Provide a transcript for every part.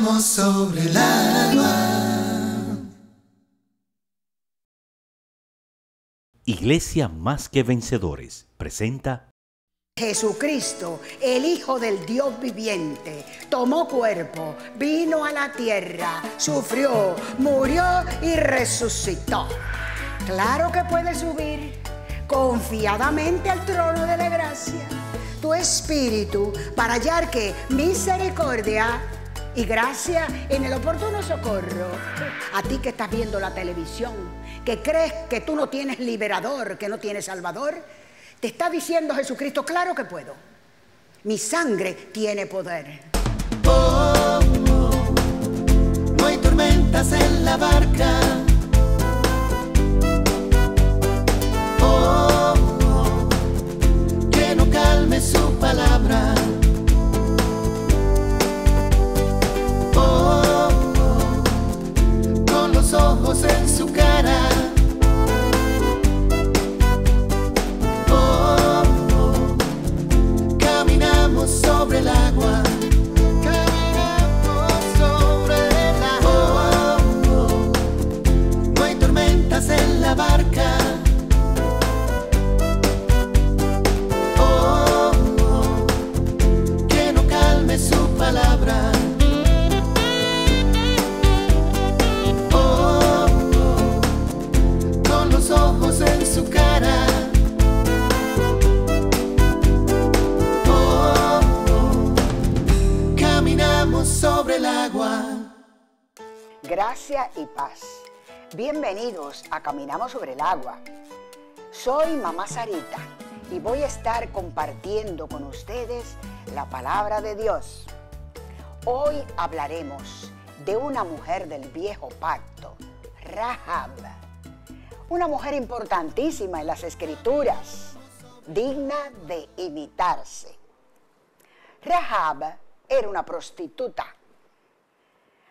Caminamos sobre el agua. Iglesia Más que Vencedores presenta Jesucristo, el Hijo del Dios viviente, tomó cuerpo, vino a la tierra, sufrió, murió y resucitó. Claro que puede subir confiadamente al trono de la gracia, tu espíritu, para hallar que misericordia y gracia en el oportuno socorro. A ti que estás viendo la televisión, que crees que tú no tienes liberador, que no tienes salvador, te está diciendo Jesucristo: claro que puedo. Mi sangre tiene poder. Oh, oh, no hay tormentas en la barca. Oh, oh, que no calme su palabra. Oh, oh, con los ojos en su cara. Sobre el agua, caminamos sobre el agua. Oh, oh, no hay tormentas en la barca. Oh, oh, que no calme su palabra. Oh, oh, con los ojos en su cara. Sobre el agua. Gracia y paz. Bienvenidos a Caminamos sobre el agua. Soy Mamá Sarita y voy a estar compartiendo con ustedes la palabra de Dios. Hoy hablaremos de una mujer del viejo pacto, Rahab. Una mujer importantísima en las Escrituras, digna de imitarse. Rahab era una prostituta.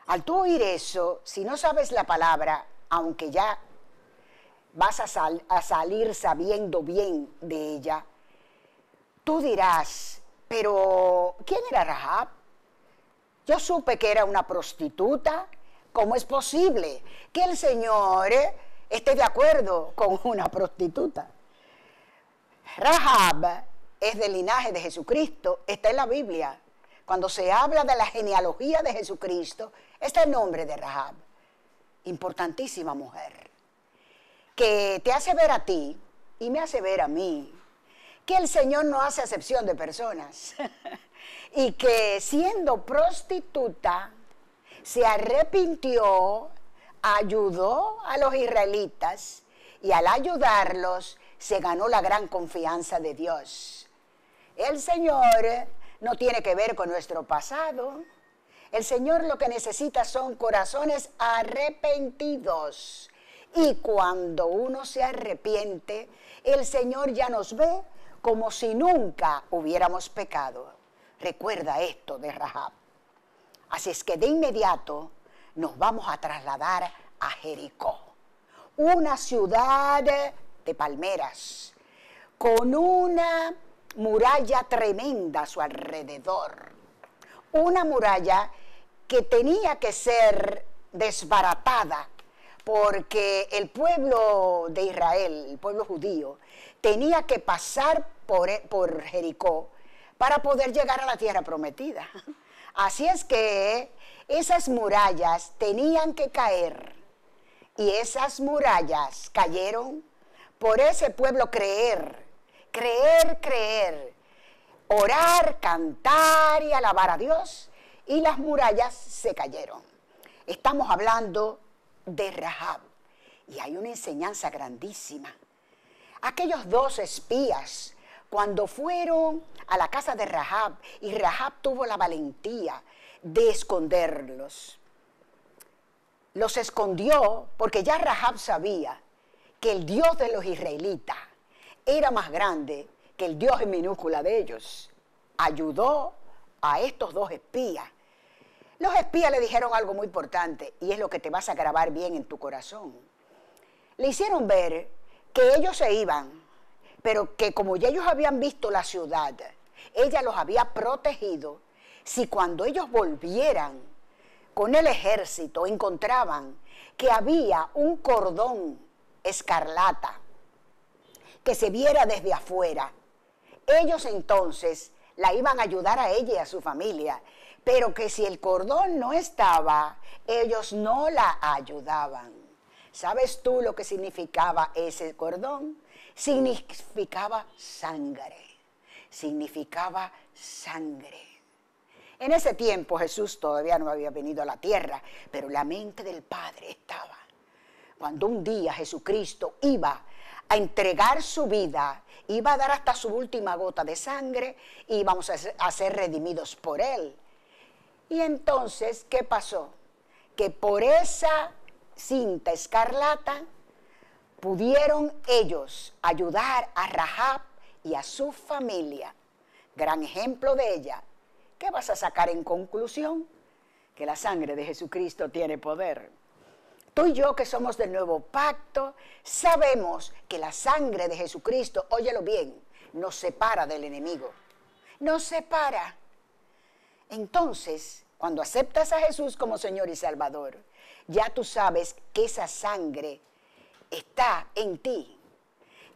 Al tú oír eso, si no sabes la palabra, aunque ya vas a salir sabiendo bien de ella, tú dirás: pero ¿quién era Rahab? Yo supe que era una prostituta. ¿Cómo es posible que el Señor esté de acuerdo con una prostituta? Rahab es del linaje de Jesucristo, está en la Biblia. Cuando se habla de la genealogía de Jesucristo, está el nombre de Rahab. Importantísima mujer, que te hace ver a ti y me hace ver a mí que el Señor no hace acepción de personas y que siendo prostituta se arrepintió, ayudó a los israelitas y al ayudarlos se ganó la gran confianza de Dios. El Señor no tiene que ver con nuestro pasado. El Señor lo que necesita son corazones arrepentidos. Y cuando uno se arrepiente, el Señor ya nos ve como si nunca hubiéramos pecado. Recuerda esto de Rahab. Así es que de inmediato nos vamos a trasladar a Jericó, una ciudad de palmeras, con una muralla tremenda a su alrededor. Una muralla que tenía que ser desbaratada porque el pueblo de Israel, el pueblo judío, tenía que pasar por Jericó para poder llegar a la tierra prometida. Así es que esas murallas tenían que caer y esas murallas cayeron por ese pueblo creer, orar, cantar y alabar a Dios, y las murallas se cayeron. Estamos hablando de Rahab y hay una enseñanza grandísima. Aquellos dos espías, cuando fueron a la casa de Rahab, y Rahab tuvo la valentía de esconderlos, los escondió porque ya Rahab sabía que el Dios de los israelitas era más grande que el Dios en minúscula de ellos. Ayudó a estos dos espías. Los espías le dijeron algo muy importante y es lo que te vas a grabar bien en tu corazón. Le hicieron ver que ellos se iban, pero que como ya ellos habían visto la ciudad, ella los había protegido. Si cuando ellos volvieran con el ejército encontraban que había un cordón escarlata que se viera desde afuera, ellos entonces la iban a ayudar a ella y a su familia, pero que si el cordón no estaba, ellos no la ayudaban. ¿Sabes tú lo que significaba ese cordón? Significaba sangre. Significaba sangre. En ese tiempo Jesús todavía no había venido a la tierra, pero la mente del Padre estaba. Cuando un día Jesucristo iba a entregar su vida, iba a dar hasta su última gota de sangre y íbamos a ser redimidos por Él. Y entonces, ¿qué pasó? Que por esa cinta escarlata pudieron ellos ayudar a Rahab y a su familia. Gran ejemplo de ella. ¿Qué vas a sacar en conclusión? Que la sangre de Jesucristo tiene poder. Tú y yo que somos del nuevo pacto, sabemos que la sangre de Jesucristo, óyelo bien, nos separa del enemigo. Nos separa. Entonces, cuando aceptas a Jesús como Señor y Salvador, ya tú sabes que esa sangre está en ti.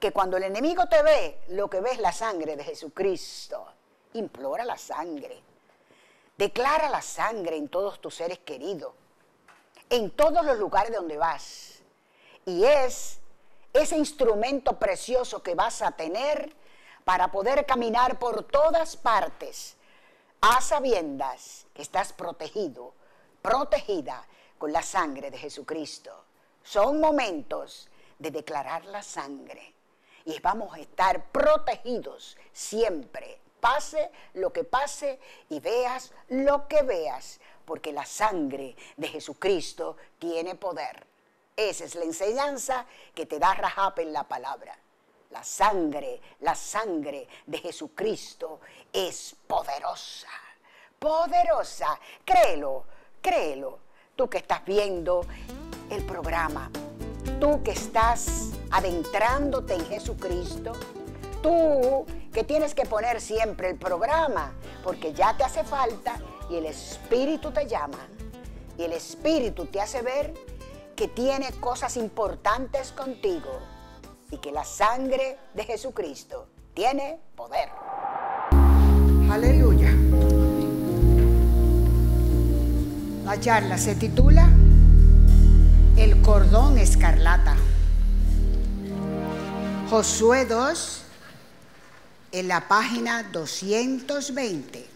Que cuando el enemigo te ve, lo que ve es la sangre de Jesucristo. Implora la sangre. Declara la sangre en todos tus seres queridos, en todos los lugares donde vas. Y es ese instrumento precioso que vas a tener para poder caminar por todas partes, a sabiendas que estás protegido, protegida con la sangre de Jesucristo. Son momentos de declarar la sangre y vamos a estar protegidos siempre. Pase lo que pase y veas lo que veas, porque la sangre de Jesucristo tiene poder. Esa es la enseñanza que te da Rahab en la palabra. La sangre de Jesucristo es poderosa, poderosa. Créelo, créelo. Tú que estás viendo el programa, tú que estás adentrándote en Jesucristo, tú que tienes que poner siempre el programa, porque ya te hace falta y el Espíritu te llama. Y el Espíritu te hace ver que tiene cosas importantes contigo y que la sangre de Jesucristo tiene poder. Aleluya. La charla se titula El cordón escarlata. Josué 2, en la página 220.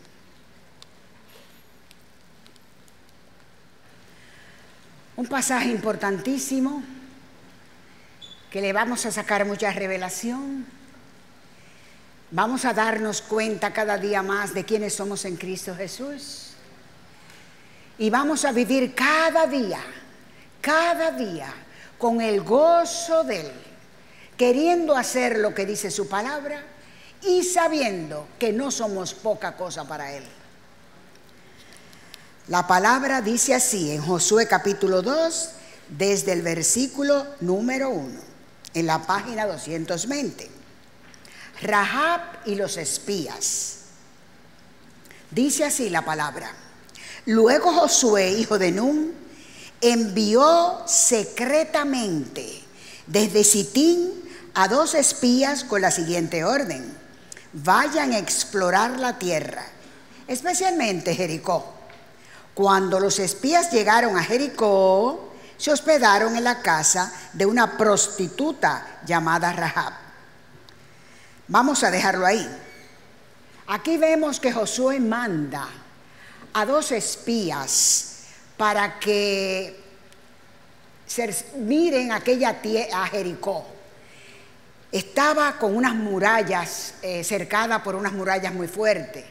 Un pasaje importantísimo que le vamos a sacar mucha revelación. Vamos a darnos cuenta cada día más de quiénes somos en Cristo Jesús. Y vamos a vivir cada día, con el gozo de Él, queriendo hacer lo que dice su palabra y sabiendo que no somos poca cosa para Él. La palabra dice así en Josué capítulo 2, desde el versículo número 1, en la página 220. Rahab y los espías. Dice así la palabra. Luego Josué, hijo de Nun, envió secretamente desde Sitín a 2 espías con la siguiente orden: vayan a explorar la tierra, especialmente Jericó. Cuando los espías llegaron a Jericó, se hospedaron en la casa de una prostituta llamada Rahab. Vamos a dejarlo ahí. Aquí vemos que Josué manda a 2 espías para que miren aquella tierra, a Jericó. Estaba con unas murallas, cercada por unas murallas muy fuertes.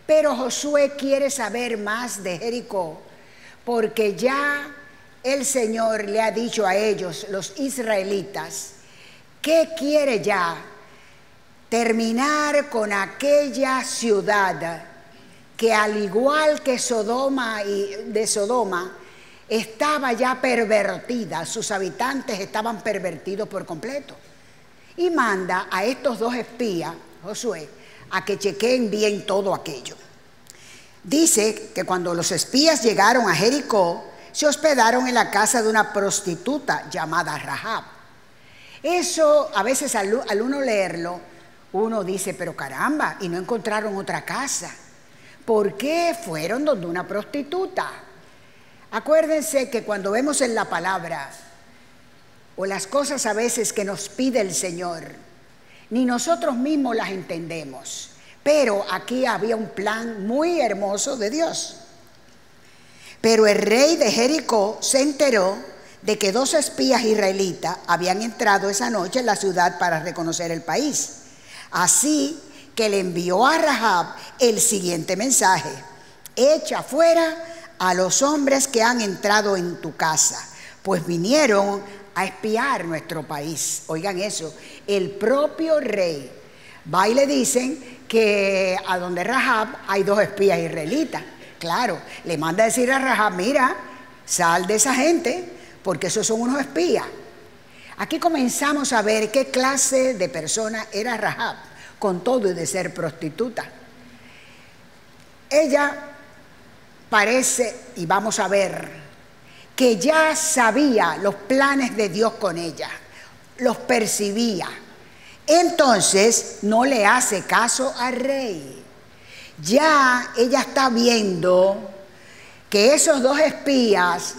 Pero Josué quiere saber más de Jericó, porque ya el Señor le ha dicho a ellos, los israelitas, que quiere ya terminar con aquella ciudad que, al igual que Sodoma estaba ya pervertida, sus habitantes estaban pervertidos por completo. Y manda a estos 2 espías, Josué, a que chequeen bien todo aquello. Dice que cuando los espías llegaron a Jericó, se hospedaron en la casa de una prostituta llamada Rahab. Eso, a veces al uno leerlo, uno dice, pero caramba, y no encontraron otra casa. ¿Por qué fueron donde una prostituta? Acuérdense que cuando vemos en la palabra, o las cosas a veces que nos pide el Señor, ni nosotros mismos las entendemos. Pero aquí había un plan muy hermoso de Dios. Pero el rey de Jericó se enteró de que 2 espías israelitas habían entrado esa noche en la ciudad para reconocer el país. Así que le envió a Rahab el siguiente mensaje: echa fuera a los hombres que han entrado en tu casa, pues vinieron a espiar nuestro país. Oigan eso, el propio rey va y le dicen que a donde Rahab hay 2 espías israelitas. Claro, le manda a decir a Rahab, mira, sal de esa gente, porque esos son unos espías. Aquí comenzamos a ver qué clase de persona era Rahab, con todo y de ser prostituta. Ella parece, y vamos a ver, que ya sabía los planes de Dios con ella, los percibía. Entonces no le hace caso al rey. Ya ella está viendo que esos 2 espías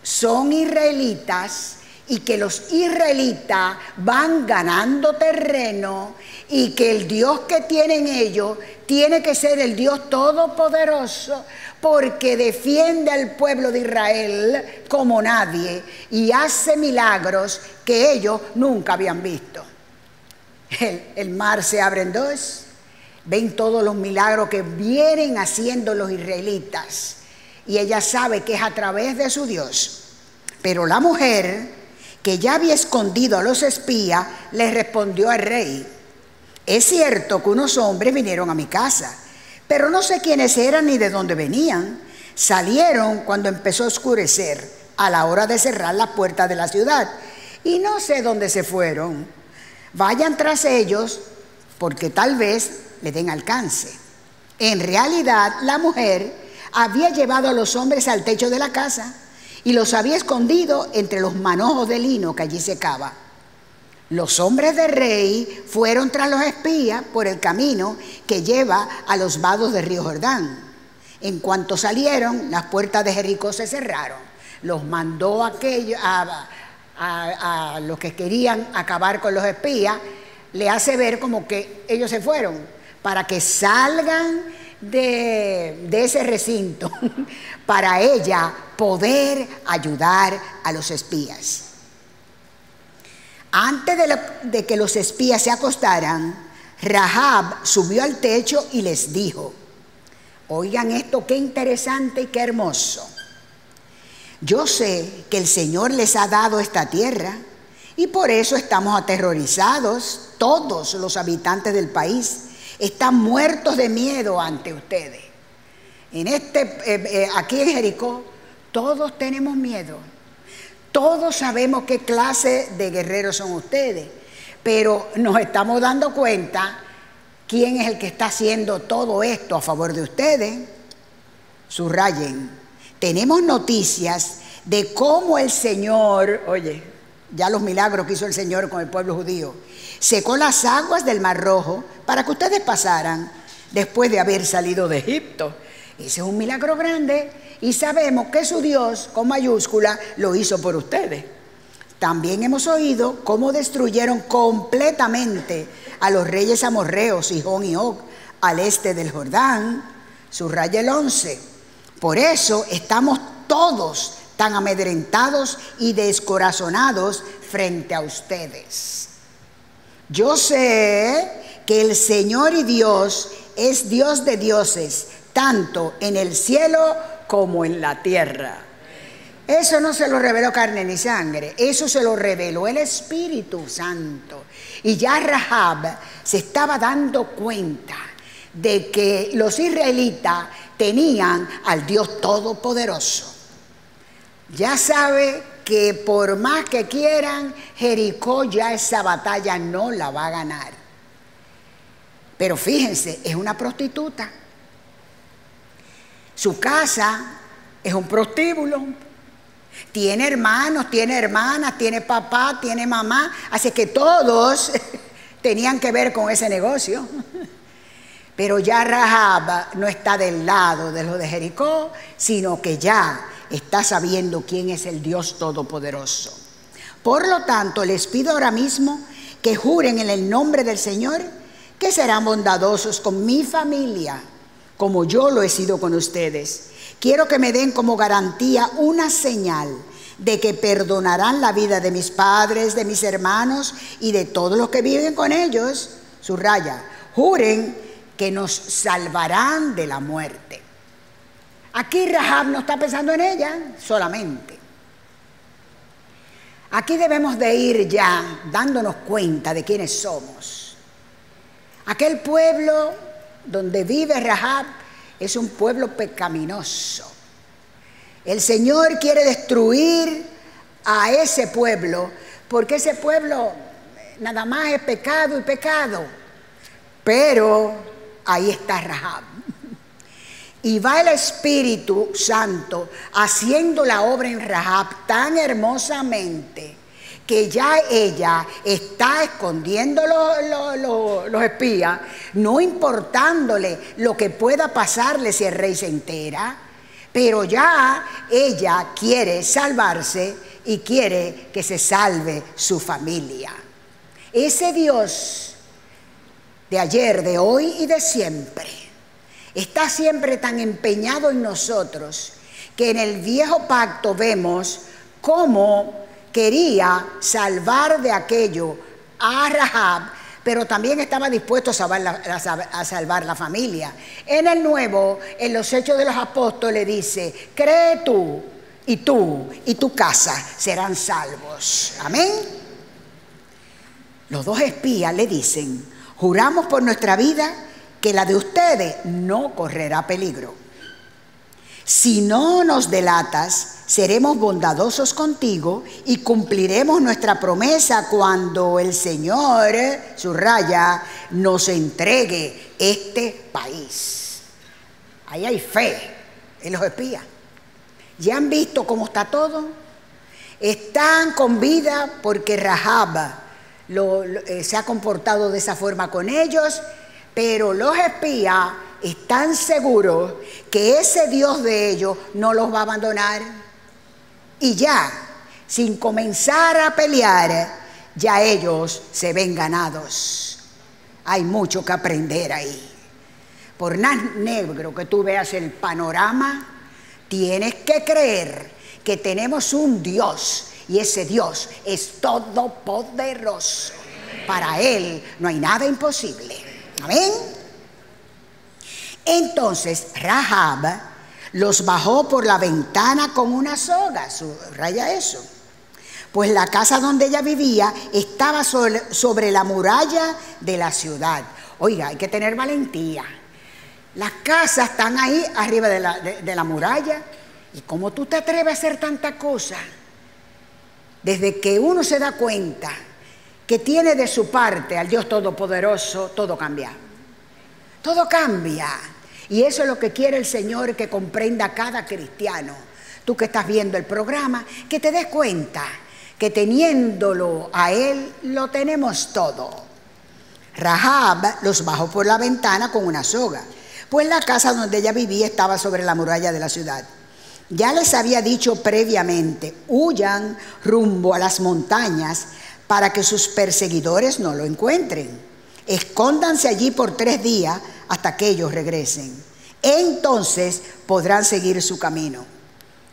son israelitas y que los israelitas van ganando terreno y que el Dios que tienen ellos tiene que ser el Dios todopoderoso, porque defiende al pueblo de Israel como nadie y hace milagros que ellos nunca habían visto. El mar se abre en 2, ven todos los milagros que vienen haciendo los israelitas y ella sabe que es a través de su Dios. Pero la mujer, que ya había escondido a los espías, le respondió al rey: es cierto que unos hombres vinieron a mi casa, pero no sé quiénes eran ni de dónde venían. Salieron cuando empezó a oscurecer, a la hora de cerrar las puertas de la ciudad, y no sé dónde se fueron. Vayan tras ellos, porque tal vez le den alcance. En realidad, la mujer había llevado a los hombres al techo de la casa y los había escondido entre los manojos de lino que allí secaba. Los hombres del rey fueron tras los espías por el camino que lleva a los vados del río Jordán. En cuanto salieron, las puertas de Jericó se cerraron. Los mandó a los que querían acabar con los espías, le hace ver como que ellos se fueron, para que salgan de ese recinto, para ella poder ayudar a los espías. Antes de que los espías se acostaran, Rahab subió al techo y les dijo, oigan esto, qué interesante y qué hermoso. Yo sé que el Señor les ha dado esta tierra y por eso estamos aterrorizados. Todos los habitantes del país están muertos de miedo ante ustedes. Aquí en Jericó, todos tenemos miedo. Todos sabemos qué clase de guerreros son ustedes, pero nos estamos dando cuenta quién es el que está haciendo todo esto a favor de ustedes. Subrayen. Tenemos noticias de cómo el Señor, oye, ya los milagros que hizo el Señor con el pueblo judío, secó las aguas del Mar Rojo para que ustedes pasaran después de haber salido de Egipto. Ese es un milagro grande y sabemos que su Dios, con mayúscula, lo hizo por ustedes. También hemos oído cómo destruyeron completamente a los reyes amorreos, Sihón y Og, al este del Jordán. Subraya el 11. Por eso estamos todos tan amedrentados y descorazonados frente a ustedes. Yo sé que el Señor y Dios es Dios de dioses, tanto en el cielo como en la tierra. Eso no se lo reveló carne ni sangre, eso se lo reveló el Espíritu Santo. Y ya Rahab se estaba dando cuenta de que los israelitas tenían al Dios Todopoderoso. Ya sabe que por más que quieran, Jericó ya esa batalla no la va a ganar. Pero fíjense, es una prostituta. Su casa es un prostíbulo. Tiene hermanos, tiene hermanas, tiene papá, tiene mamá. Así que todos tenían que ver con ese negocio. Pero ya Rahab no está del lado de los de Jericó, sino que ya está sabiendo quién es el Dios Todopoderoso. Por lo tanto, les pido ahora mismo que juren en el nombre del Señor que serán bondadosos con mi familia, como yo lo he sido con ustedes. Quiero que me den como garantía una señal de que perdonarán la vida de mis padres, de mis hermanos y de todos los que viven con ellos. Subraya, juren que nos salvarán de la muerte. Aquí Rahab no está pensando en ella solamente. Aquí debemos de ir ya dándonos cuenta de quiénes somos. Aquel pueblo donde vive Rahab es un pueblo pecaminoso. El Señor quiere destruir a ese pueblo porque ese pueblo nada más es pecado y pecado. Pero ahí está Rahab. Y va el Espíritu Santo haciendo la obra en Rahab tan hermosamente que ya ella está escondiendo los espías, no importándole lo que pueda pasarle si el rey se entera, pero ya ella quiere salvarse y quiere que se salve su familia. Ese Dios de ayer, de hoy y de siempre está siempre tan empeñado en nosotros que en el viejo pacto vemos cómo quería salvar de aquello a Rahab, pero también estaba dispuesto a salvar la familia. En el nuevo, en los Hechos de los Apóstoles dice, cree tú y tu casa serán salvos. Amén. Los dos espías le dicen, juramos por nuestra vida que la de ustedes no correrá peligro. Si no nos delatas, seremos bondadosos contigo y cumpliremos nuestra promesa cuando el Señor, subraya, nos entregue este país. Ahí hay fe en los espías. ¿Ya han visto cómo está todo? Están con vida porque Rahab se ha comportado de esa forma con ellos, pero los espías están seguros que ese Dios de ellos no los va a abandonar. Y ya, sin comenzar a pelear, ya ellos se ven ganados. Hay mucho que aprender ahí. Por más negro que tú veas el panorama, tienes que creer que tenemos un Dios y ese Dios es todopoderoso. Para Él no hay nada imposible. Amén. Entonces Rahab los bajó por la ventana con una soga. Subraya eso. Pues la casa donde ella vivía estaba sobre la muralla de la ciudad. Oiga, hay que tener valentía. Las casas están ahí arriba de la muralla. ¿Y cómo tú te atreves a hacer tanta cosa? Desde que uno se da cuenta que tiene de su parte al Dios Todopoderoso, todo cambia. Todo cambia. Y eso es lo que quiere el Señor que comprenda cada cristiano. Tú que estás viendo el programa, que te des cuenta que teniéndolo a Él, lo tenemos todo. Rahab los bajó por la ventana con una soga, pues la casa donde ella vivía estaba sobre la muralla de la ciudad. Ya les había dicho previamente, huyan rumbo a las montañas para que sus perseguidores no lo encuentren. Escóndanse allí por 3 días hasta que ellos regresen. Entonces podrán seguir su camino.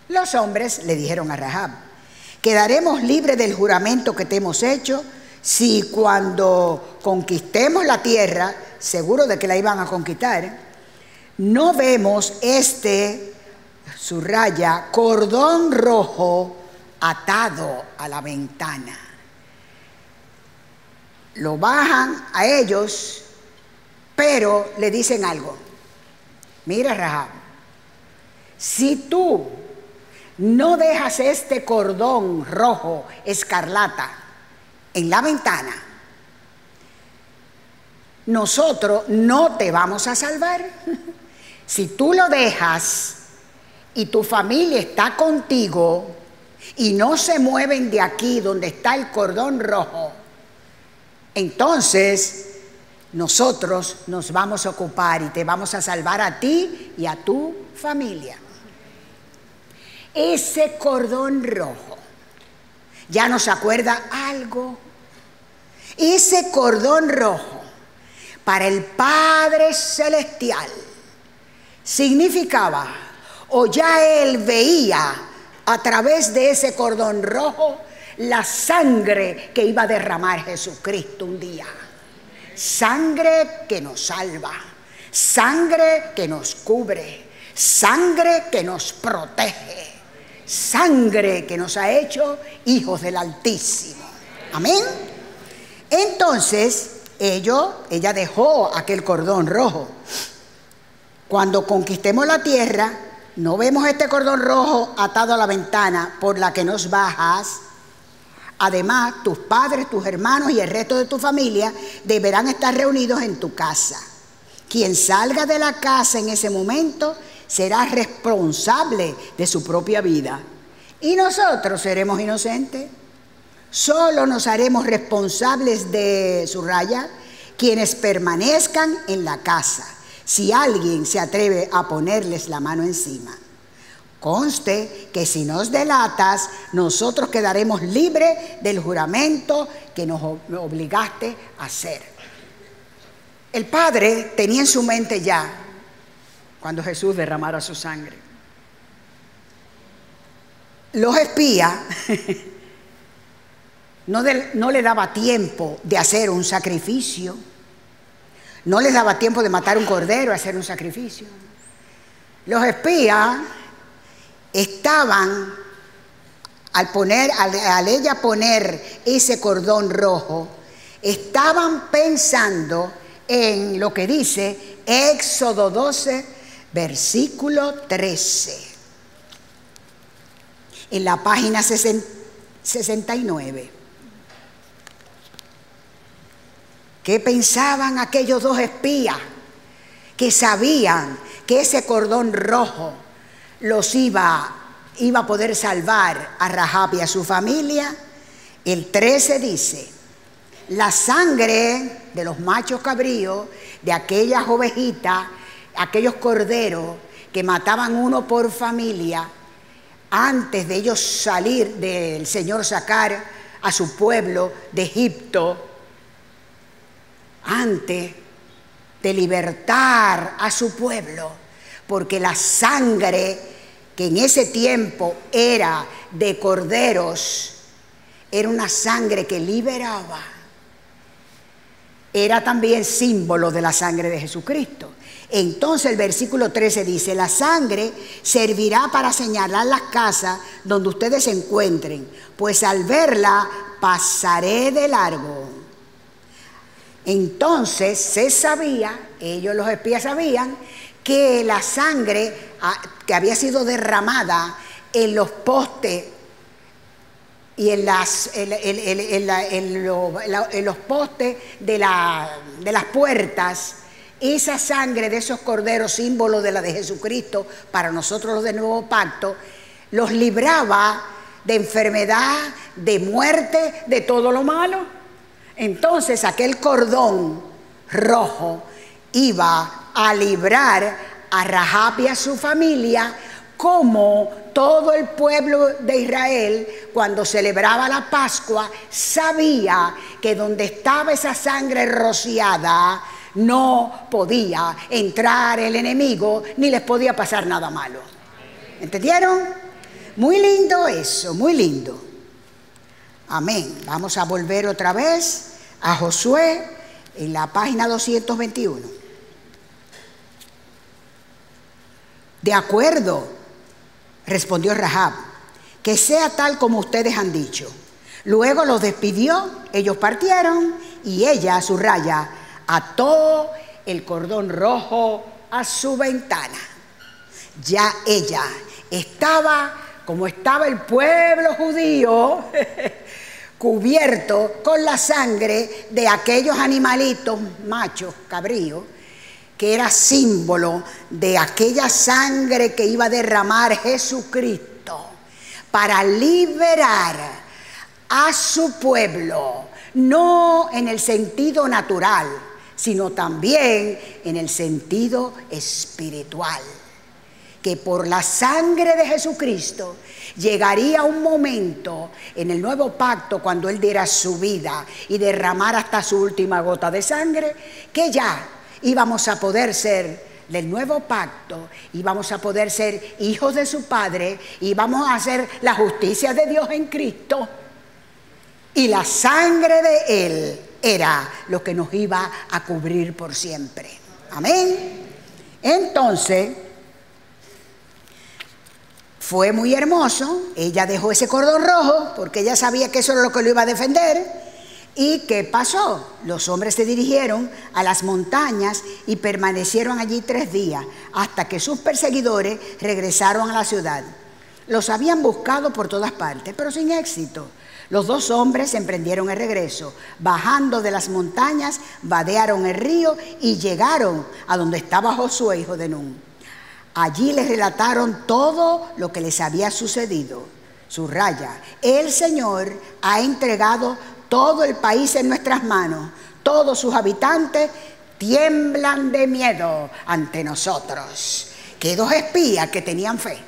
Los hombres le dijeron a Rahab, quedaremos libres del juramento que te hemos hecho si cuando conquistemos la tierra, seguro de que la iban a conquistar, no vemos subraya, cordón rojo atado a la ventana. Lo bajan a ellos, pero le dicen algo. Mira, Rahab, si tú no dejas este cordón rojo escarlata en la ventana, nosotros no te vamos a salvar. Si tú lo dejas y tu familia está contigo y no se mueven de aquí donde está el cordón rojo, entonces nosotros nos vamos a ocupar y te vamos a salvar a ti y a tu familia. Ese cordón rojo, ¿ya nos acuerda algo? Ese cordón rojo para el Padre Celestial significaba, o ya Él veía a través de ese cordón rojo, la sangre que iba a derramar Jesucristo un día. Sangre que nos salva, sangre que nos cubre, sangre que nos protege, sangre que nos ha hecho hijos del Altísimo. Amén. Entonces, ella dejó aquel cordón rojo. Cuando conquistemos la tierra, no vemos este cordón rojo atado a la ventana por la que nos bajas. Además, tus padres, tus hermanos y el resto de tu familia deberán estar reunidos en tu casa. Quien salga de la casa en ese momento será responsable de su propia vida. Y nosotros seremos inocentes. Solo nos haremos responsables de, subraya, quienes permanezcan en la casa, si alguien se atreve a ponerles la mano encima. Conste que si nos delatas, nosotros quedaremos libres del juramento que nos obligaste a hacer. El Padre tenía en su mente ya, cuando Jesús derramara su sangre, los espías no le daba tiempo de hacer un sacrificio, no les daba tiempo de matar un cordero, hacer un sacrificio. Los espías estaban, al ella poner ese cordón rojo, estaban pensando en lo que dice Éxodo 12, versículo 13, en la página 69. ¿Qué pensaban aquellos dos espías que sabían que ese cordón rojo los iba a poder salvar a Rahab y a su familia? El 13 dice: la sangre de los machos cabríos, de aquellas ovejitas, aquellos corderos que mataban uno por familia, antes de ellos salir del Señor sacar a su pueblo de Egipto, antes de libertar a su pueblo, porque la sangre que en ese tiempo era de corderos, era una sangre que liberaba, era también símbolo de la sangre de Jesucristo. Entonces el versículo 13 dice: la sangre servirá para señalar las casas donde ustedes se encuentren, pues al verla pasaré de largo. Entonces se sabía, ellos los espías sabían, que la sangre que había sido derramada en los postes y en los postes de las puertas, esa sangre de esos corderos, símbolo de la de Jesucristo para nosotros los del Nuevo Pacto, los libraba de enfermedad, de muerte, de todo lo malo. Entonces aquel cordón rojo iba a librar a Rahab y a su familia, como todo el pueblo de Israel, cuando celebraba la Pascua, sabía que donde estaba esa sangre rociada no podía entrar el enemigo ni les podía pasar nada malo. ¿Entendieron? Muy lindo eso, muy lindo. Amén. Vamos a volver otra vez a Josué en la página 221. De acuerdo, respondió Rahab, que sea tal como ustedes han dicho. Luego los despidió, ellos partieron y ella, subraya, ató el cordón rojo a su ventana. Ya ella estaba, como estaba el pueblo judío, cubierto con la sangre de aquellos animalitos machos, cabríos, que era símbolo de aquella sangre que iba a derramar Jesucristo para liberar a su pueblo, no en el sentido natural, sino también en el sentido espiritual. Que por la sangre de Jesucristo llegaría un momento en el nuevo pacto, cuando Él diera su vida y derramara hasta su última gota de sangre, que ya íbamos a poder ser del nuevo pacto, íbamos a poder ser hijos de su Padre, y vamos a hacer la justicia de Dios en Cristo, y la sangre de Él era lo que nos iba a cubrir por siempre. Amén. Entonces fue muy hermoso. Ella dejó ese cordón rojo porque ella sabía que eso era lo que lo iba a defender. ¿Y qué pasó? Los hombres se dirigieron a las montañas y permanecieron allí 3 días, hasta que sus perseguidores regresaron a la ciudad. Los habían buscado por todas partes, pero sin éxito. Los 2 hombres emprendieron el regreso. Bajando de las montañas, vadearon el río y llegaron a donde estaba Josué, hijo de Nun. Allí les relataron todo lo que les había sucedido. Subraya: el Señor ha entregado todo el país en nuestras manos. Todos sus habitantes tiemblan de miedo ante nosotros. Que 2 espías que tenían fe,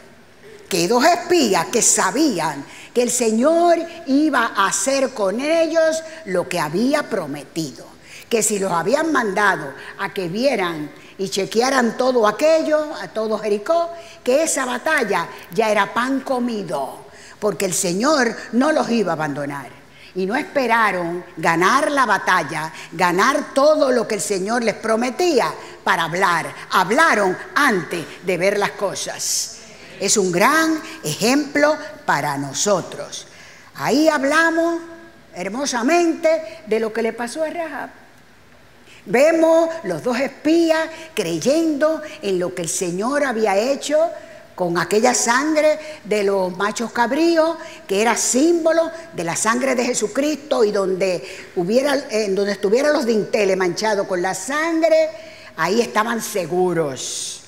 que 2 espías que sabían que el Señor iba a hacer con ellos lo que había prometido. Que si los habían mandado a que vieran y chequearan todo aquello, a todo Jericó, que esa batalla ya era pan comido, porque el Señor no los iba a abandonar. Y no esperaron ganar la batalla, ganar todo lo que el Señor les prometía para hablar. Hablaron antes de ver las cosas. Es un gran ejemplo para nosotros. Ahí hablamos hermosamente de lo que le pasó a Rahab. Vemos los 2 espías creyendo en lo que el Señor había hecho con aquella sangre de los machos cabríos, que era símbolo de la sangre de Jesucristo, y donde estuvieran los dinteles manchados con la sangre, ahí estaban seguros.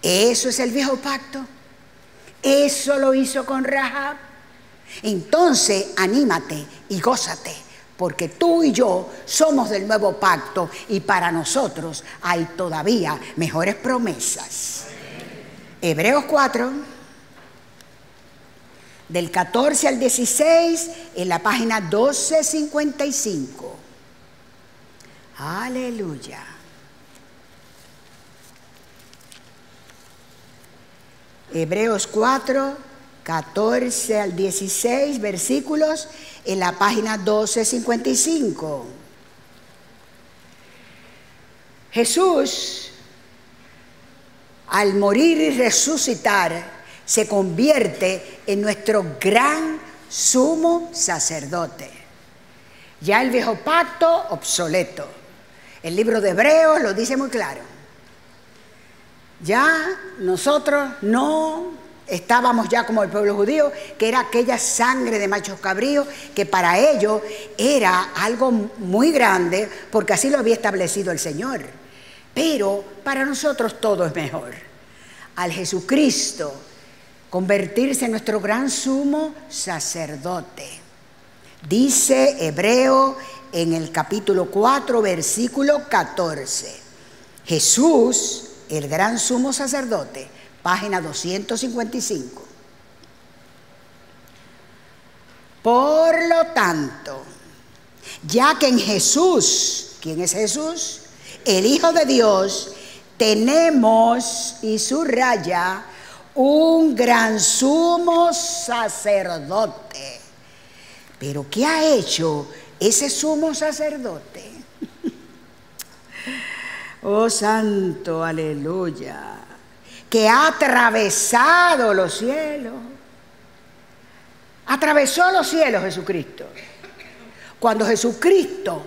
Eso es el viejo pacto. Eso lo hizo con Rahab. Entonces, anímate y gózate, porque tú y yo somos del nuevo pacto, y para nosotros hay todavía mejores promesas. Hebreos 4, del 14 al 16, en la página 1255. Aleluya. Hebreos 4, 14 al 16, versículos, en la página 1255. Jesús, al morir y resucitar, se convierte en nuestro gran sumo sacerdote. Ya el viejo pacto, obsoleto. El libro de Hebreos lo dice muy claro. Ya nosotros no estábamos ya como el pueblo judío, que era aquella sangre de machos cabríos, que para ellos era algo muy grande, porque así lo había establecido el Señor. Pero para nosotros todo es mejor. Al Jesucristo convertirse en nuestro gran sumo sacerdote. Dice Hebreo en el capítulo 4, versículo 14. Jesús, el gran sumo sacerdote, página 255. Por lo tanto, ya que en Jesús, ¿quién es Jesús? El Hijo de Dios, tenemos, y subraya, un gran sumo sacerdote. Pero ¿qué ha hecho ese sumo sacerdote? Oh santo, aleluya, que ha atravesado los cielos. Atravesó los cielos Jesucristo. Cuando Jesucristo,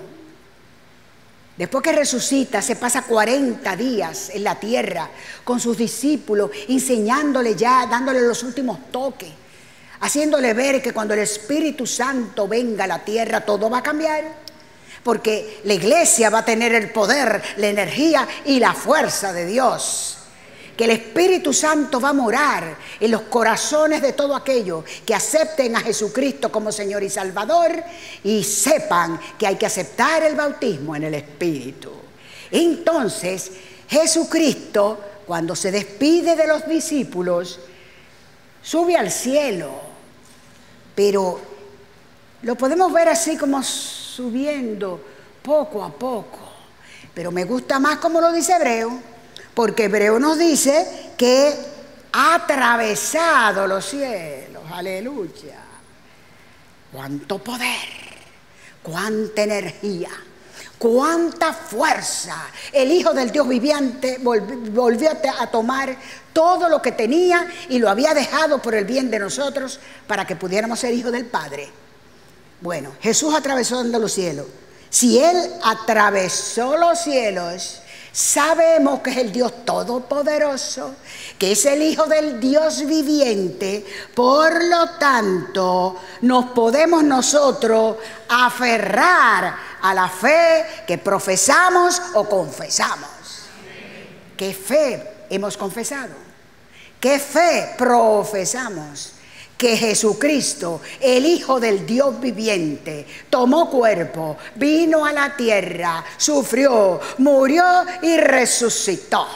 después que resucita, se pasa 40 días en la tierra con sus discípulos, enseñándole ya, dándole los últimos toques, haciéndole ver que cuando el Espíritu Santo venga a la tierra todo va a cambiar. porque la iglesia va a tener el poder, la energía y la fuerza de Dios. Que el Espíritu Santo va a morar en los corazones de todo aquello que acepten a Jesucristo como Señor y Salvador y sepan que hay que aceptar el bautismo en el Espíritu. Entonces, Jesucristo, cuando se despide de los discípulos, sube al cielo, pero lo podemos ver así como subiendo poco a poco. Pero me gusta más como lo dice Hebreo, porque Hebreo nos dice que ha atravesado los cielos. Aleluya. Cuánto poder, cuánta energía, cuánta fuerza. El Hijo del Dios viviente volvió a tomar todo lo que tenía y lo había dejado por el bien de nosotros para que pudiéramos ser hijos del Padre. Bueno, Jesús atravesó los cielos. Si Él atravesó los cielos, sabemos que es el Dios todopoderoso, que es el Hijo del Dios viviente. Por lo tanto, nos podemos nosotros aferrar a la fe que profesamos o confesamos. ¿Qué fe hemos confesado? ¿Qué fe profesamos? Que Jesucristo, el Hijo del Dios viviente, tomó cuerpo, vino a la tierra, sufrió, murió y resucitó.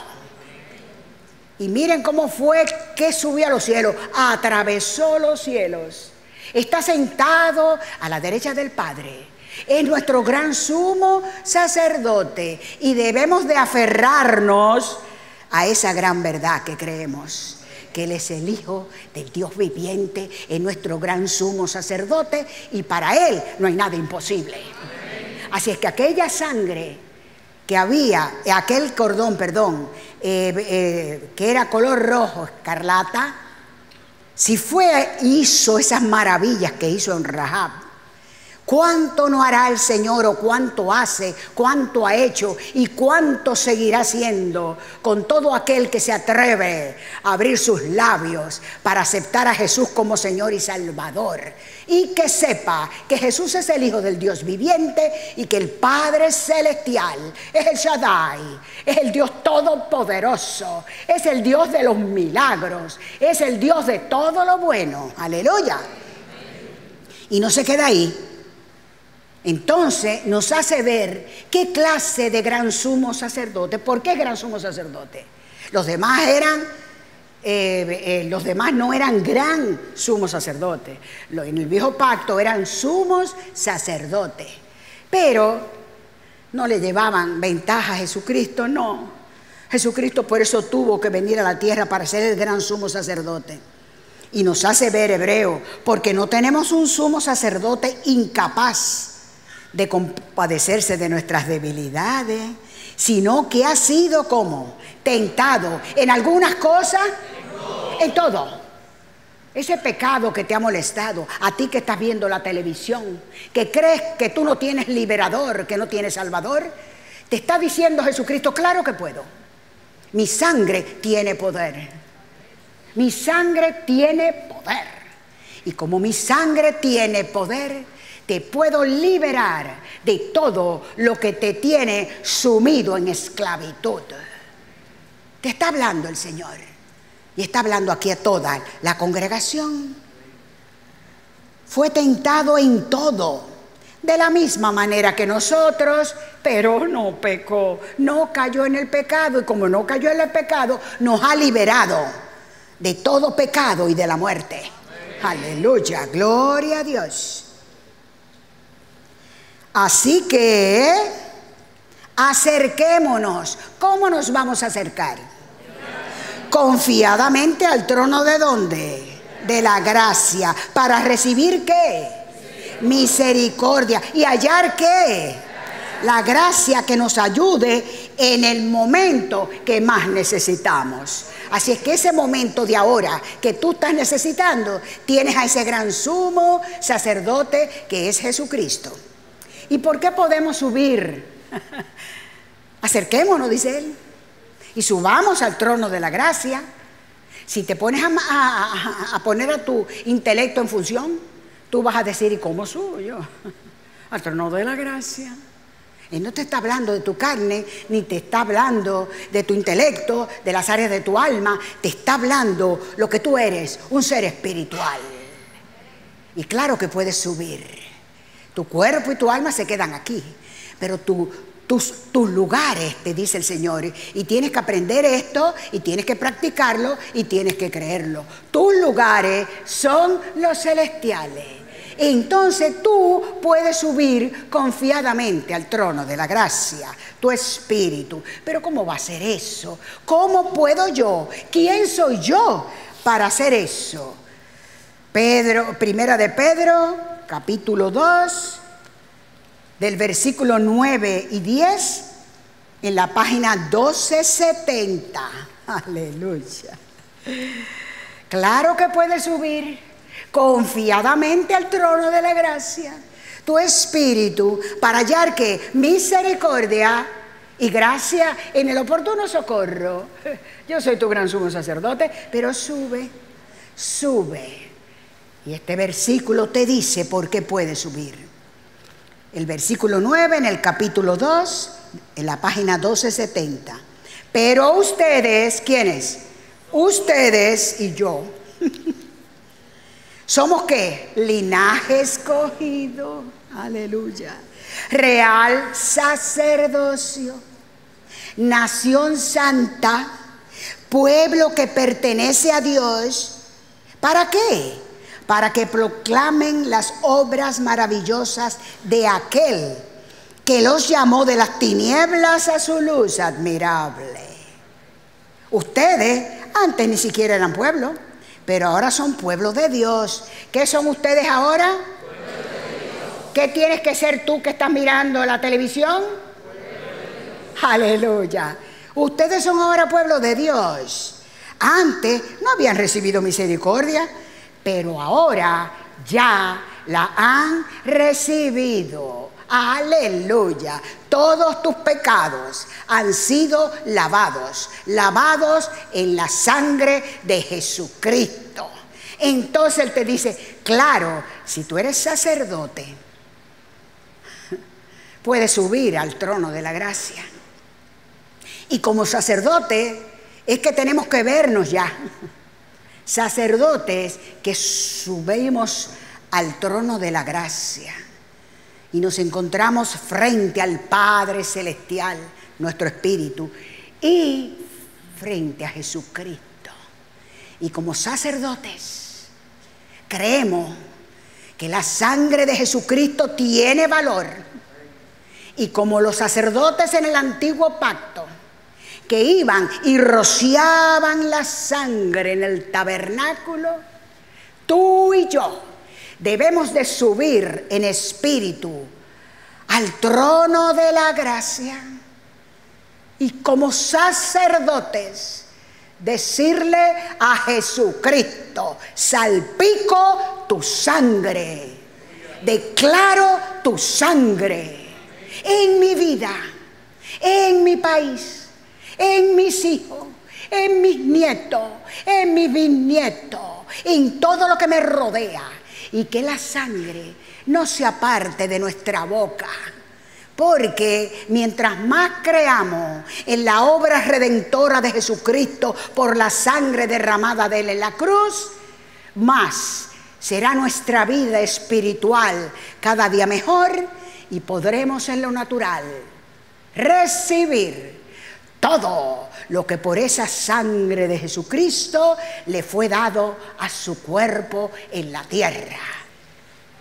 Y miren cómo fue que subió a los cielos, atravesó los cielos. Está sentado a la derecha del Padre. Es nuestro gran sumo sacerdote y debemos de aferrarnos a esa gran verdad que creemos. Que Él es el Hijo del Dios viviente, es nuestro gran sumo sacerdote y para Él no hay nada imposible. Así es que aquella sangre que había, aquel cordón, que era color rojo, escarlata, si hizo esas maravillas que hizo en Rahab, ¿cuánto no hará el Señor o cuánto hace, cuánto ha hecho y cuánto seguirá haciendo con todo aquel que se atreve a abrir sus labios para aceptar a Jesús como Señor y Salvador? Y que sepa que Jesús es el Hijo del Dios viviente y que el Padre Celestial es el Shaddai, es el Dios todopoderoso, es el Dios de los milagros, es el Dios de todo lo bueno. Aleluya. Y no se queda ahí. Entonces nos hace ver qué clase de gran sumo sacerdote. ¿Por qué gran sumo sacerdote? Los demás no eran gran sumo sacerdote. En el viejo pacto eran sumos sacerdotes, pero no le llevaban ventaja a Jesucristo, no. Jesucristo por eso tuvo que venir a la tierra para ser el gran sumo sacerdote. Y nos hace ver Hebreo, porque no tenemos un sumo sacerdote incapaz de compadecerse de nuestras debilidades, sino que ha sido como tentado en algunas cosas, en todo. Ese pecado que te ha molestado, a ti que estás viendo la televisión, que crees que tú no tienes liberador, que no tienes salvador, te está diciendo Jesucristo: claro que puedo. Mi sangre tiene poder. Mi sangre tiene poder. Y como mi sangre tiene poder, te puedo liberar de todo lo que te tiene sumido en esclavitud. Te está hablando el Señor. Y está hablando aquí a toda la congregación. Fue tentado en todo, de la misma manera que nosotros, pero no pecó, no cayó en el pecado. Y como no cayó en el pecado, nos ha liberado de todo pecado y de la muerte. Aleluya, gloria a Dios. Así que acerquémonos. ¿Cómo nos vamos a acercar? Confiadamente al trono ¿de dónde? De la gracia. ¿Para recibir qué? Misericordia. ¿Y hallar qué? La gracia que nos ayude en el momento que más necesitamos. Así es que ese momento de ahora que tú estás necesitando, tienes a ese gran sumo sacerdote que es Jesucristo. ¿Y por qué podemos subir? Acerquémonos, dice Él, y subamos al trono de la gracia. Si te pones a poner a tu intelecto en función, tú vas a decir: ¿y cómo subo yo? Al trono de la gracia. Él no te está hablando de tu carne, ni te está hablando de tu intelecto, de las áreas de tu alma. Te está hablando lo que tú eres, un ser espiritual. Y claro que puedes subir. Tu cuerpo y tu alma se quedan aquí, pero tus lugares, te dice el Señor, y tienes que aprender esto, y tienes que practicarlo, y tienes que creerlo. Tus lugares son los celestiales. Entonces tú puedes subir confiadamente al trono de la gracia, tu espíritu. Pero ¿cómo va a ser eso? ¿Cómo puedo yo? ¿Quién soy yo para hacer eso? Primera de Pedro, capítulo 2, del versículo 9 y 10, en la página 1270. Aleluya. Claro que puedes subir confiadamente al trono de la gracia, tu espíritu, para hallar que misericordia y gracia en el oportuno socorro. Yo soy tu gran sumo sacerdote, pero sube. Y este versículo te dice por qué puedes subir. El versículo 9 en el capítulo 2, en la página 1270. Pero ustedes, ¿quiénes? Ustedes y yo. ¿Somos qué? Linaje escogido, aleluya, real sacerdocio, nación santa, pueblo que pertenece a Dios. ¿Para qué? Para que proclamen las obras maravillosas de aquel que los llamó de las tinieblas a su luz admirable. Ustedes antes ni siquiera eran pueblo, pero ahora son pueblo de Dios. ¿Qué son ustedes ahora? ¿Qué tienes que ser tú que estás mirando la televisión? Aleluya. Ustedes son ahora pueblo de Dios. Antes no habían recibido misericordia, pero ahora ya la han recibido. Aleluya. Todos tus pecados han sido lavados en la sangre de Jesucristo. Entonces Él te dice, claro, si tú eres sacerdote, puedes subir al trono de la gracia. Y como sacerdote es que tenemos que vernos ya. Sacerdotes que subimos al trono de la gracia. Y nos encontramos frente al Padre Celestial, nuestro espíritu, y frente a Jesucristo. Y como sacerdotes, creemos que la sangre de Jesucristo tiene valor. Y como los sacerdotes en el antiguo pacto, que iban y rociaban la sangre en el tabernáculo, tú y yo debemos de subir en espíritu al trono de la gracia y como sacerdotes decirle a Jesucristo, salpico tu sangre, declaro tu sangre en mi vida, en mi país, en mis hijos, en mis nietos, en mis bisnietos, en todo lo que me rodea. Y que la sangre no se aparte de nuestra boca. Porque mientras más creamos en la obra redentora de Jesucristo por la sangre derramada de Él en la cruz, más será nuestra vida espiritual cada día mejor y podremos en lo natural recibir todo lo que por esa sangre de Jesucristo le fue dado a su cuerpo en la tierra.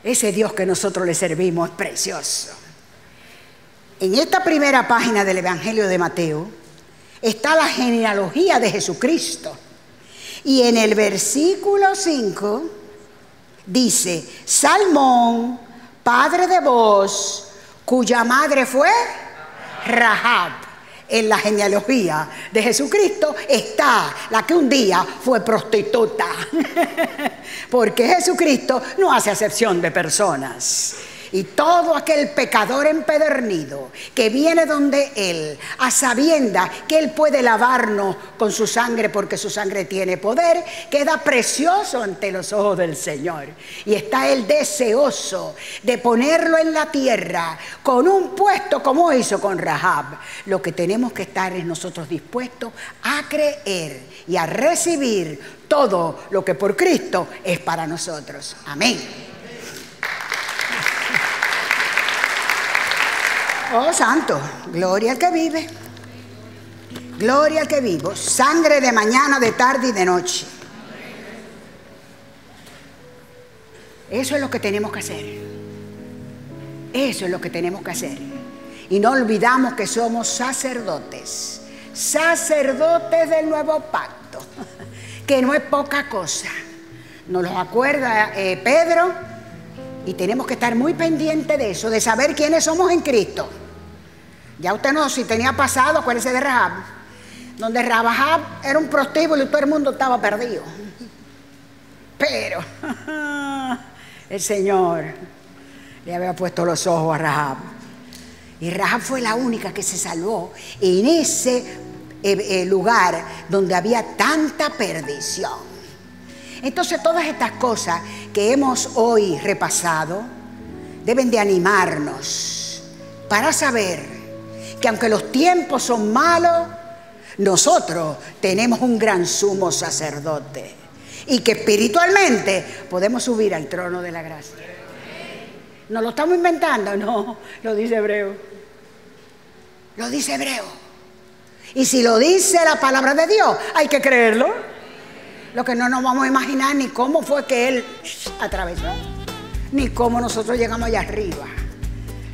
Ese Dios que nosotros le servimos es precioso. En esta primera página del Evangelio de Mateo está la genealogía de Jesucristo. Y en el versículo 5 dice, Salmón, padre de Boaz, cuya madre fue Rahab. En la genealogía de Jesucristo está la que un día fue prostituta. Porque Jesucristo no hace acepción de personas. Y todo aquel pecador empedernido que viene donde Él, a sabienda que Él puede lavarnos con su sangre porque su sangre tiene poder, queda precioso ante los ojos del Señor. Y está Él deseoso de ponerlo en la tierra con un puesto como hizo con Rahab. Lo que tenemos que estar es nosotros dispuestos a creer y a recibir todo lo que por Cristo es para nosotros. Amén. Oh, santo, gloria al que vive. Gloria al que vive. Sangre de mañana, de tarde y de noche. Eso es lo que tenemos que hacer. Eso es lo que tenemos que hacer. Y no olvidamos que somos sacerdotes. Sacerdotes del nuevo pacto. Que no es poca cosa. Nos lo acuerda Pedro. Y tenemos que estar muy pendientes de eso, de saber quiénes somos en Cristo. Ya usted no, si tenía pasado, acuérdese de Rahab. Donde Rahab era un prostíbulo y todo el mundo estaba perdido. Pero el Señor le había puesto los ojos a Rahab. Y Rahab fue la única que se salvó en ese lugar donde había tanta perdición. Entonces todas estas cosas que hemos hoy repasado deben de animarnos para saber que aunque los tiempos son malos, nosotros tenemos un gran sumo sacerdote y que espiritualmente podemos subir al trono de la gracia. ¿No lo estamos inventando? No, lo dice Hebreo. Lo dice Hebreo. Y si lo dice la palabra de Dios, hay que creerlo. Lo que no nos vamos a imaginar ni cómo fue que Él atravesó, ni cómo nosotros llegamos allá arriba.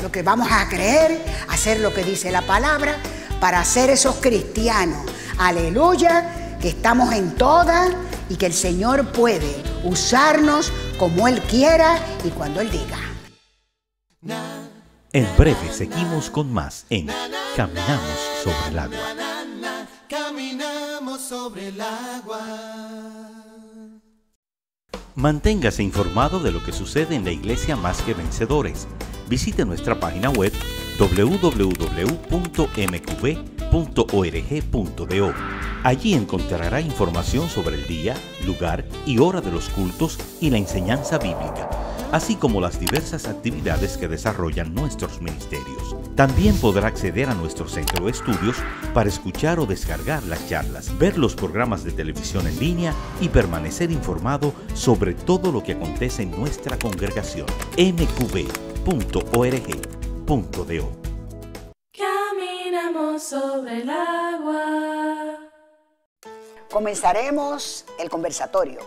Lo que vamos a creer, hacer lo que dice la palabra, para ser esos cristianos, aleluya, que estamos en todas y que el Señor puede usarnos como Él quiera y cuando Él diga. En breve seguimos con más en Caminamos sobre el agua. Caminamos sobre el agua. Manténgase informado de lo que sucede en la Iglesia Más que Vencedores. Visite nuestra página web www.mqb.org.do. Allí encontrará información sobre el día, lugar y hora de los cultos y la enseñanza bíblica, así como las diversas actividades que desarrollan nuestros ministerios. También podrá acceder a nuestro centro de estudios para escuchar o descargar las charlas, ver los programas de televisión en línea y permanecer informado sobre todo lo que acontece en nuestra congregación. mqb.org.do. Caminamos sobre el agua. Comenzaremos el conversatorio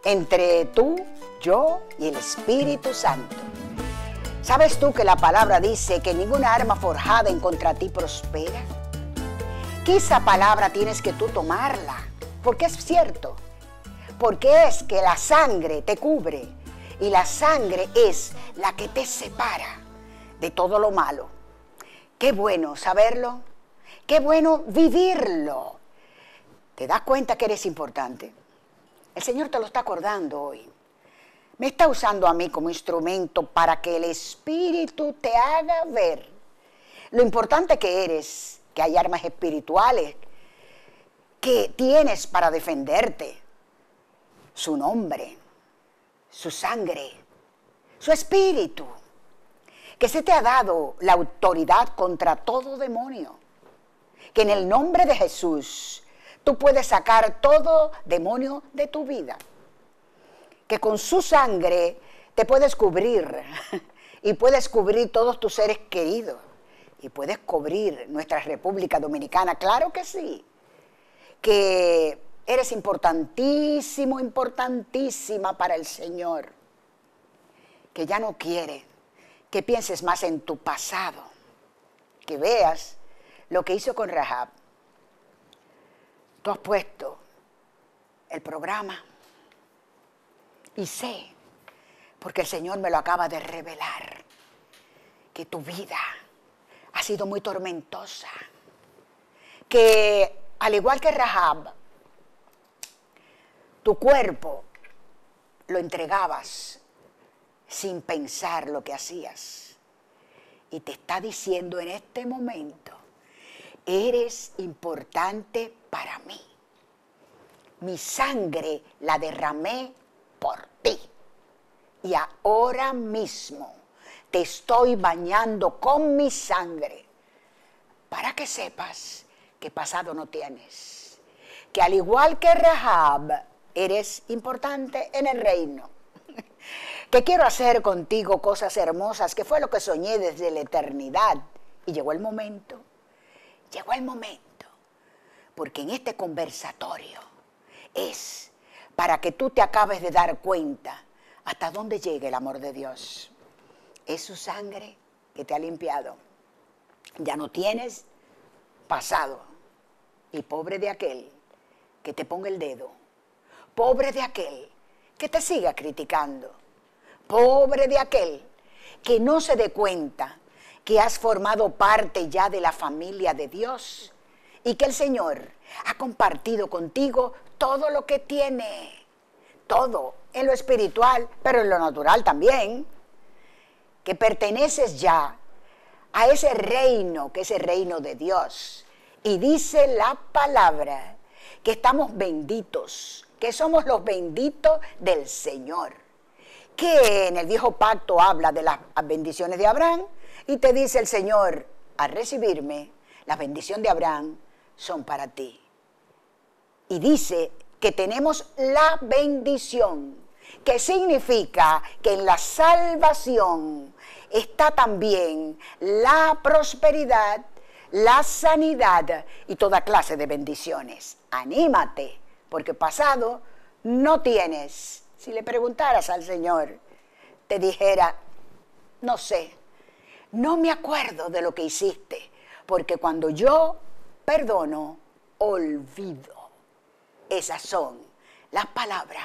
entre tú, yo y el Espíritu Santo. ¿Sabes tú que la palabra dice que ninguna arma forjada en contra ti prospera? Que esa palabra tienes que tú tomarla, porque es cierto. Porque es que la sangre te cubre y la sangre es la que te separa de todo lo malo. Qué bueno saberlo, qué bueno vivirlo. ¿Te das cuenta que eres importante? El Señor te lo está acordando hoy. Me está usando a mí como instrumento para que el Espíritu te haga ver lo importante que eres, que hay armas espirituales que tienes para defenderte. Su nombre, su sangre, su espíritu. Que se te ha dado la autoridad contra todo demonio. Que en el nombre de Jesús tú puedes sacar todo demonio de tu vida. Que con su sangre te puedes cubrir y puedes cubrir todos tus seres queridos y puedes cubrir nuestra República Dominicana, claro que sí. Que eres importantísimo, importantísima para el Señor. Que ya no quiere que pienses más en tu pasado, que veas lo que hizo con Rahab. Tú has puesto el programa y sé, porque el Señor me lo acaba de revelar, que tu vida ha sido muy tormentosa, que al igual que Rahab, tu cuerpo lo entregabas sin pensar lo que hacías. Y te está diciendo en este momento, eres importante para mí. Mi sangre la derramé por ti. Y ahora mismo te estoy bañando con mi sangre para que sepas que pasado no tienes. Que al igual que Rahab, eres importante en el reino. Que quiero hacer contigo cosas hermosas, que fue lo que soñé desde la eternidad. Y llegó el momento. Llegó el momento. Porque en este conversatorio es para que tú te acabes de dar cuenta hasta dónde llega el amor de Dios. Es su sangre que te ha limpiado. Ya no tienes pasado. Y pobre de aquel que te ponga el dedo. Pobre de aquel que te siga criticando. Pobre de aquel que no se dé cuenta que has formado parte ya de la familia de Dios y que el Señor ha compartido contigo todo lo que tiene. Todo, en lo espiritual, pero en lo natural también. Que perteneces ya a ese reino, que es el reino de Dios. Y dice la palabra que estamos benditos, que somos los benditos del Señor. Que en el viejo pacto habla de las bendiciones de Abraham y te dice el Señor, al recibirme, las bendiciones de Abraham son para ti. Y dice que tenemos la bendición, que significa que en la salvación está también la prosperidad, la sanidad y toda clase de bendiciones. Anímate, porque pasado no tienes. Si le preguntaras al Señor, te dijera, no sé, no me acuerdo de lo que hiciste, porque cuando yo perdono, olvido. Esas son las palabras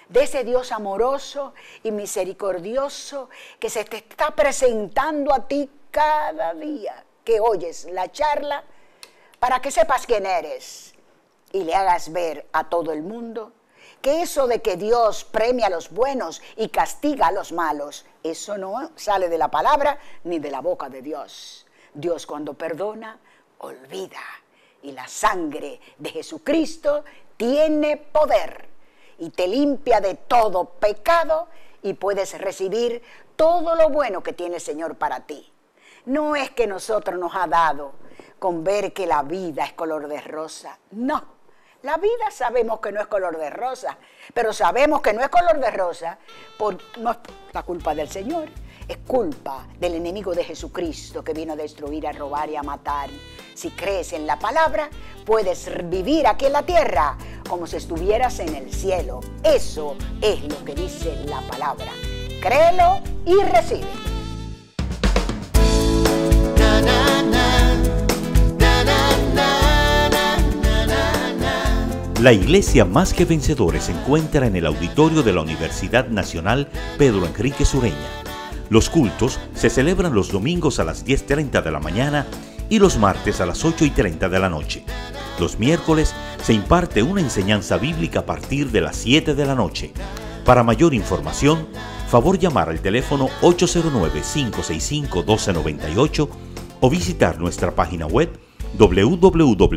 de ese Dios amoroso y misericordioso que se te está presentando a ti cada día que oyes la charla, para que sepas quién eres y le hagas ver a todo el mundo que eso de que Dios premia a los buenos y castiga a los malos, eso no sale de la palabra ni de la boca de Dios. Dios cuando perdona, olvida. Y la sangre de Jesucristo tiene poder y te limpia de todo pecado y puedes recibir todo lo bueno que tiene el Señor para ti. No es que nosotros nos ha dado con ver que la vida es color de rosa, no. La vida sabemos que no es color de rosa, pero sabemos que no es color de rosa no es la culpa del Señor, es culpa del enemigo de Jesucristo que vino a destruir, a robar y a matar. Si crees en la palabra, puedes vivir aquí en la tierra como si estuvieras en el cielo. Eso es lo que dice la palabra. Créelo y recibe. Na, na, na, na, na, na. La Iglesia Más que Vencedores se encuentra en el auditorio de la Universidad Nacional Pedro Enrique Sureña. Los cultos se celebran los domingos a las 10:30 de la mañana y los martes a las 8:30 de la noche. Los miércoles se imparte una enseñanza bíblica a partir de las 7 de la noche. Para mayor información, favor llamar al teléfono 809-565-1298 o visitar nuestra página web www.mqv.org.do.